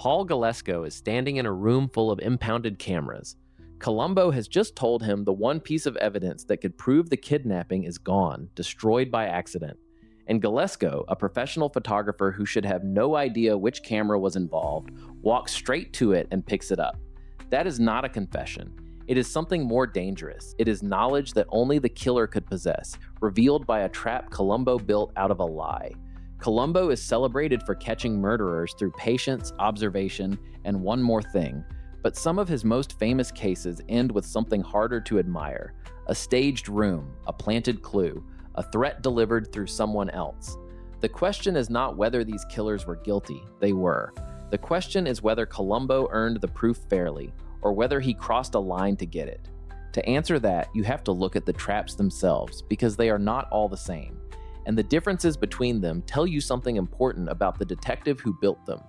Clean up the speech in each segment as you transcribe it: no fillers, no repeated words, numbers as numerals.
Paul Galesko is standing in a room full of impounded cameras. Columbo has just told him the one piece of evidence that could prove the kidnapping is gone, destroyed by accident. And Galesko, a professional photographer who should have no idea which camera was involved, walks straight to it and picks it up. That is not a confession. It is something more dangerous. It is knowledge that only the killer could possess, revealed by a trap Columbo built out of a lie. Columbo is celebrated for catching murderers through patience, observation, and one more thing. But some of his most famous cases end with something harder to admire: a staged room, a planted clue, a threat delivered through someone else. The question is not whether these killers were guilty. They were. The question is whether Columbo earned the proof fairly, or whether he crossed a line to get it. To answer that, you have to look at the traps themselves, because they are not all the same. And the differences between them tell you something important about the detective who built them.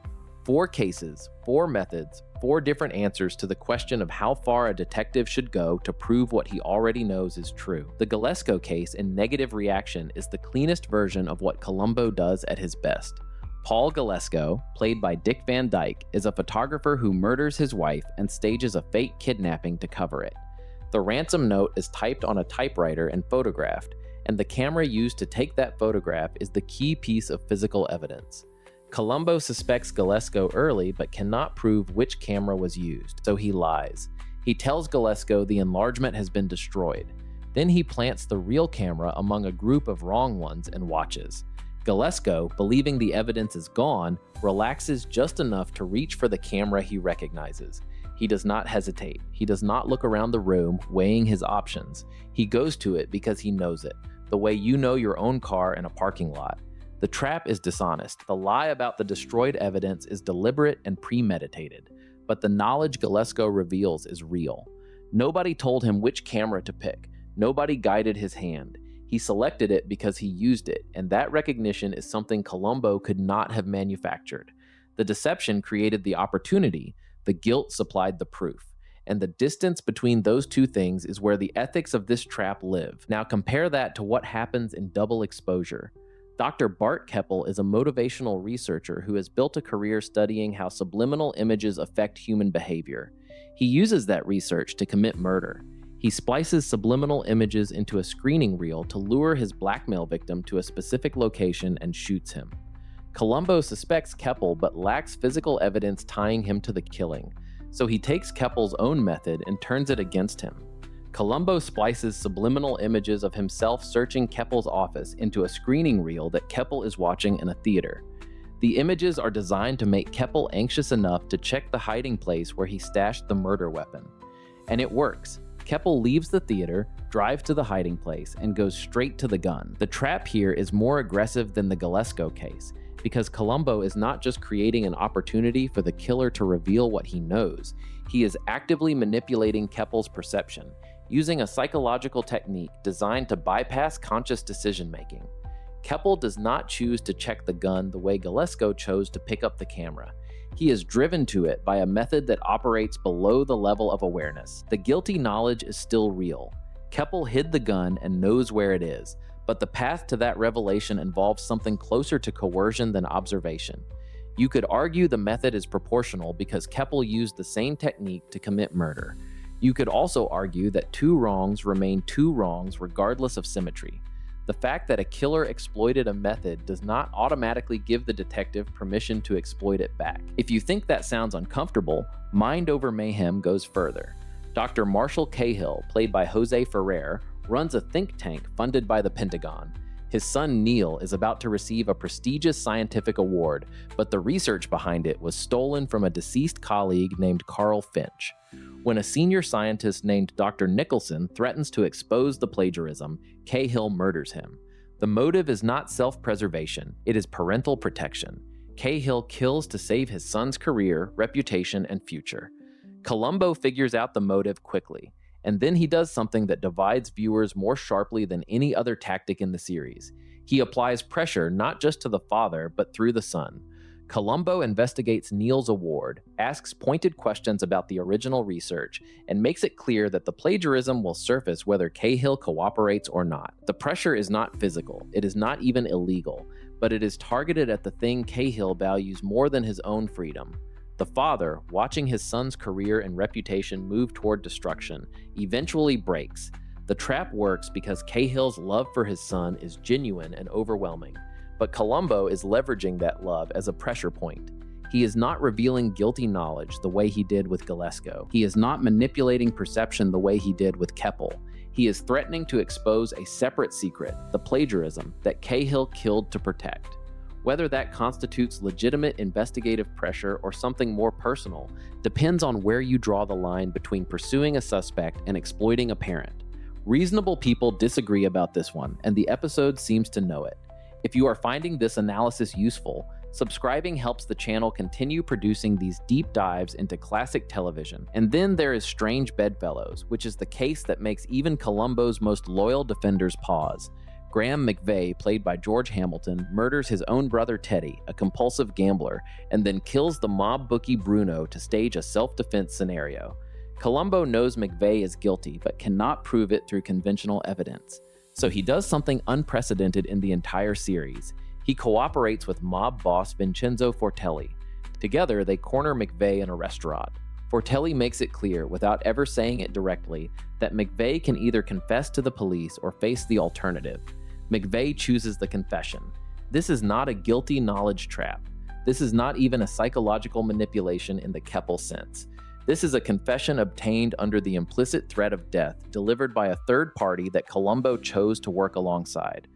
4 cases, 4 methods, 4 different answers to the question of how far a detective should go to prove what he already knows is true. The Galesko case in Negative Reaction is the cleanest version of what Columbo does at his best. Paul Galesko, played by Dick Van Dyke, is a photographer who murders his wife and stages a fake kidnapping to cover it. The ransom note is typed on a typewriter and photographed, and the camera used to take that photograph is the key piece of physical evidence. Columbo suspects Galesko early but cannot prove which camera was used, so he lies. He tells Galesko the enlargement has been destroyed. Then he plants the real camera among a group of wrong ones and watches. Galesko, believing the evidence is gone, relaxes just enough to reach for the camera he recognizes. He does not hesitate. He does not look around the room, weighing his options. He goes to it because he knows it, the way you know your own car in a parking lot. The trap is dishonest. The lie about the destroyed evidence is deliberate and premeditated. But the knowledge Galesko reveals is real. Nobody told him which camera to pick. Nobody guided his hand. He selected it because he used it, and that recognition is something Columbo could not have manufactured. The deception created the opportunity. The guilt supplied the proof. And the distance between those two things is where the ethics of this trap live. Now compare that to what happens in Double Exposure. Dr. Bart Keppel is a motivational researcher who has built a career studying how subliminal images affect human behavior. He uses that research to commit murder. He splices subliminal images into a screening reel to lure his blackmail victim to a specific location and shoots him. Columbo suspects Keppel but lacks physical evidence tying him to the killing, so he takes Keppel's own method and turns it against him. Columbo splices subliminal images of himself searching Keppel's office into a screening reel that Keppel is watching in a theater. The images are designed to make Keppel anxious enough to check the hiding place where he stashed the murder weapon. And it works. Keppel leaves the theater, drives to the hiding place, and goes straight to the gun. The trap here is more aggressive than the Galesko case, because Columbo is not just creating an opportunity for the killer to reveal what he knows. He is actively manipulating Keppel's perception, using a psychological technique designed to bypass conscious decision-making. Keppel does not choose to check the gun the way Galesko chose to pick up the camera. He is driven to it by a method that operates below the level of awareness. The guilty knowledge is still real. Keppel hid the gun and knows where it is, but the path to that revelation involves something closer to coercion than observation. You could argue the method is proportional because Keppel used the same technique to commit murder. You could also argue that 2 wrongs remain 2 wrongs regardless of symmetry. The fact that a killer exploited a method does not automatically give the detective permission to exploit it back. If you think that sounds uncomfortable, Mind Over Mayhem goes further. Dr. Marshall Cahill, played by Jose Ferrer, runs a think tank funded by the Pentagon. His son Neil is about to receive a prestigious scientific award, but the research behind it was stolen from a deceased colleague named Carl Finch. When a senior scientist named Dr. Nicholson threatens to expose the plagiarism, Cahill murders him. The motive is not self-preservation, it is parental protection. Cahill kills to save his son's career, reputation, and future. Columbo figures out the motive quickly, and then he does something that divides viewers more sharply than any other tactic in the series. He applies pressure not just to the father, but through the son. Columbo investigates Neil's award, asks pointed questions about the original research, and makes it clear that the plagiarism will surface whether Cahill cooperates or not. The pressure is not physical, it is not even illegal, but it is targeted at the thing Cahill values more than his own freedom: The father, watching his son's career and reputation move toward destruction, eventually breaks. The trap works because Cahill's love for his son is genuine and overwhelming, but Columbo is leveraging that love as a pressure point. He is not revealing guilty knowledge the way he did with Galesko. He is not manipulating perception the way he did with Keppel. He is threatening to expose a separate secret, the plagiarism, that Cahill killed to protect. Whether that constitutes legitimate investigative pressure or something more personal depends on where you draw the line between pursuing a suspect and exploiting a parent. Reasonable people disagree about this one, and the episode seems to know it. If you are finding this analysis useful, subscribing helps the channel continue producing these deep dives into classic television. And then there is Strange Bedfellows, which is the case that makes even Columbo's most loyal defenders pause. Graham McVeigh, played by George Hamilton, murders his own brother Teddy, a compulsive gambler, and then kills the mob bookie Bruno to stage a self-defense scenario. Columbo knows McVeigh is guilty, but cannot prove it through conventional evidence. So he does something unprecedented in the entire series. He cooperates with mob boss Vincenzo Fortelli. Together, they corner McVeigh in a restaurant. Fortelli makes it clear, without ever saying it directly, that McVeigh can either confess to the police or face the alternative. McVeigh chooses the confession. This is not a guilty knowledge trap. This is not even a psychological manipulation in the Keppel sense. This is a confession obtained under the implicit threat of death, delivered by a third party that Columbo chose to work alongside.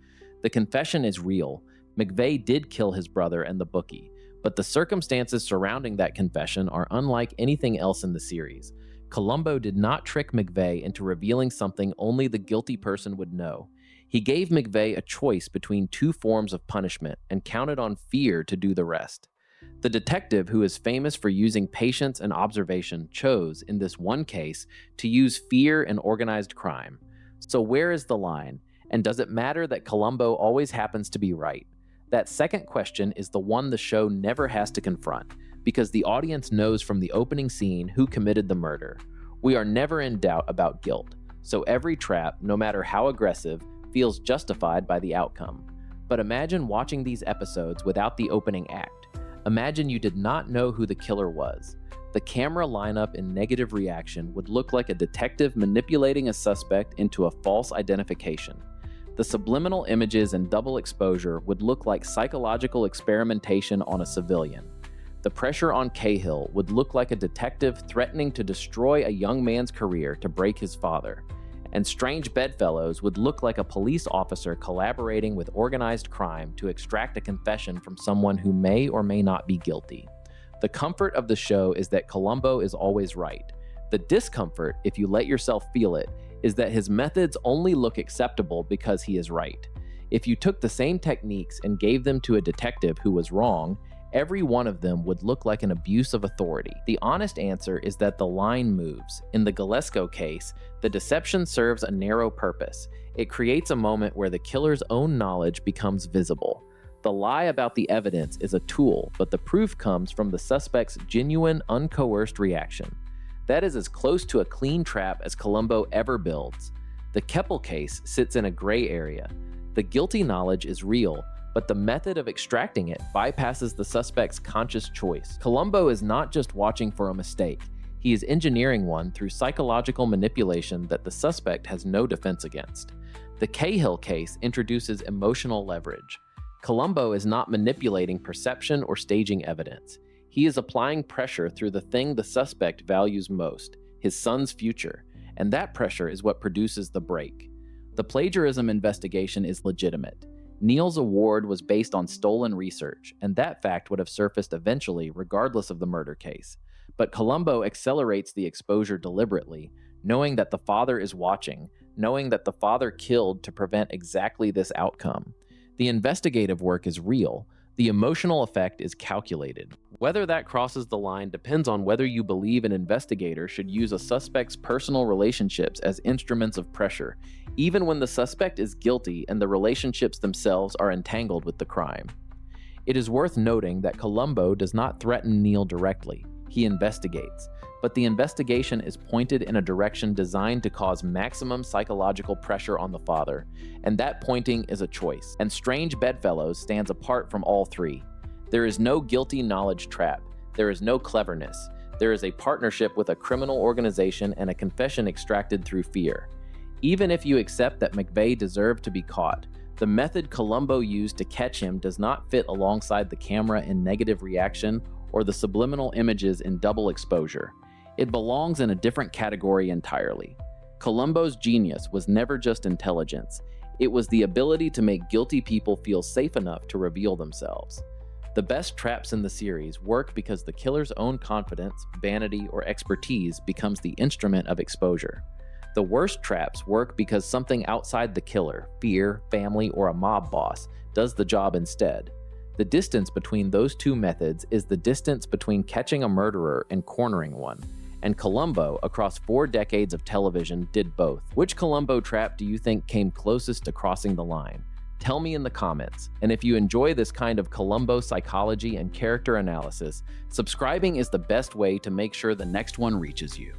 The confession is real. McVeigh did kill his brother and the bookie, but the circumstances surrounding that confession are unlike anything else in the series. Columbo did not trick McVeigh into revealing something only the guilty person would know. He gave McVeigh a choice between two forms of punishment and counted on fear to do the rest. The detective, who is famous for using patience and observation, chose, in this one case, to use fear and organized crime. So where is the line? And does it matter that Columbo always happens to be right? That second question is the one the show never has to confront, because the audience knows from the opening scene who committed the murder. We are never in doubt about guilt, so every trap, no matter how aggressive, feels justified by the outcome. But imagine watching these episodes without the opening act. Imagine you did not know who the killer was. The camera lineup in negative reaction would look like a detective manipulating a suspect into a false identification. The subliminal images and double exposure would look like psychological experimentation on a civilian. The pressure on Cahill would look like a detective threatening to destroy a young man's career to break his father. And Strange Bedfellows would look like a police officer collaborating with organized crime to extract a confession from someone who may or may not be guilty. The comfort of the show is that Columbo is always right. The discomfort, if you let yourself feel it, is that his methods only look acceptable because he is right. If you took the same techniques and gave them to a detective who was wrong, every one of them would look like an abuse of authority. The honest answer is that the line moves. In the Galesko case, the deception serves a narrow purpose. It creates a moment where the killer's own knowledge becomes visible. The lie about the evidence is a tool, but the proof comes from the suspect's genuine, uncoerced reaction. That is as close to a clean trap as Columbo ever builds. The Keppel case sits in a gray area. The guilty knowledge is real, but the method of extracting it bypasses the suspect's conscious choice. Columbo is not just watching for a mistake. He is engineering one through psychological manipulation that the suspect has no defense against. The Cahill case introduces emotional leverage. Columbo is not manipulating perception or staging evidence. He is applying pressure through the thing the suspect values most, his son's future, and that pressure is what produces the break. The plagiarism investigation is legitimate. Neil's award was based on stolen research, and that fact would have surfaced eventually regardless of the murder case. But Columbo accelerates the exposure deliberately, knowing that the father is watching, knowing that the father killed to prevent exactly this outcome. The investigative work is real. The emotional effect is calculated. Whether that crosses the line depends on whether you believe an investigator should use a suspect's personal relationships as instruments of pressure, even when the suspect is guilty and the relationships themselves are entangled with the crime. It is worth noting that Columbo does not threaten Neil directly. He investigates, but the investigation is pointed in a direction designed to cause maximum psychological pressure on the father, and that pointing is a choice. And Strange Bedfellows stands apart from all three. There is no guilty knowledge trap. There is no cleverness. There is a partnership with a criminal organization and a confession extracted through fear. Even if you accept that McVeigh deserved to be caught, the method Columbo used to catch him does not fit alongside the camera in negative reaction or the subliminal images in double exposure. It belongs in a different category entirely. Columbo's genius was never just intelligence. It was the ability to make guilty people feel safe enough to reveal themselves. The best traps in the series work because the killer's own confidence, vanity, or expertise becomes the instrument of exposure. The worst traps work because something outside the killer, fear, family, or a mob boss, does the job instead. The distance between those two methods is the distance between catching a murderer and cornering one. And Columbo, across 4 decades of television, did both. Which Columbo trap do you think came closest to crossing the line? Tell me in the comments. And if you enjoy this kind of Columbo psychology and character analysis, subscribing is the best way to make sure the next one reaches you.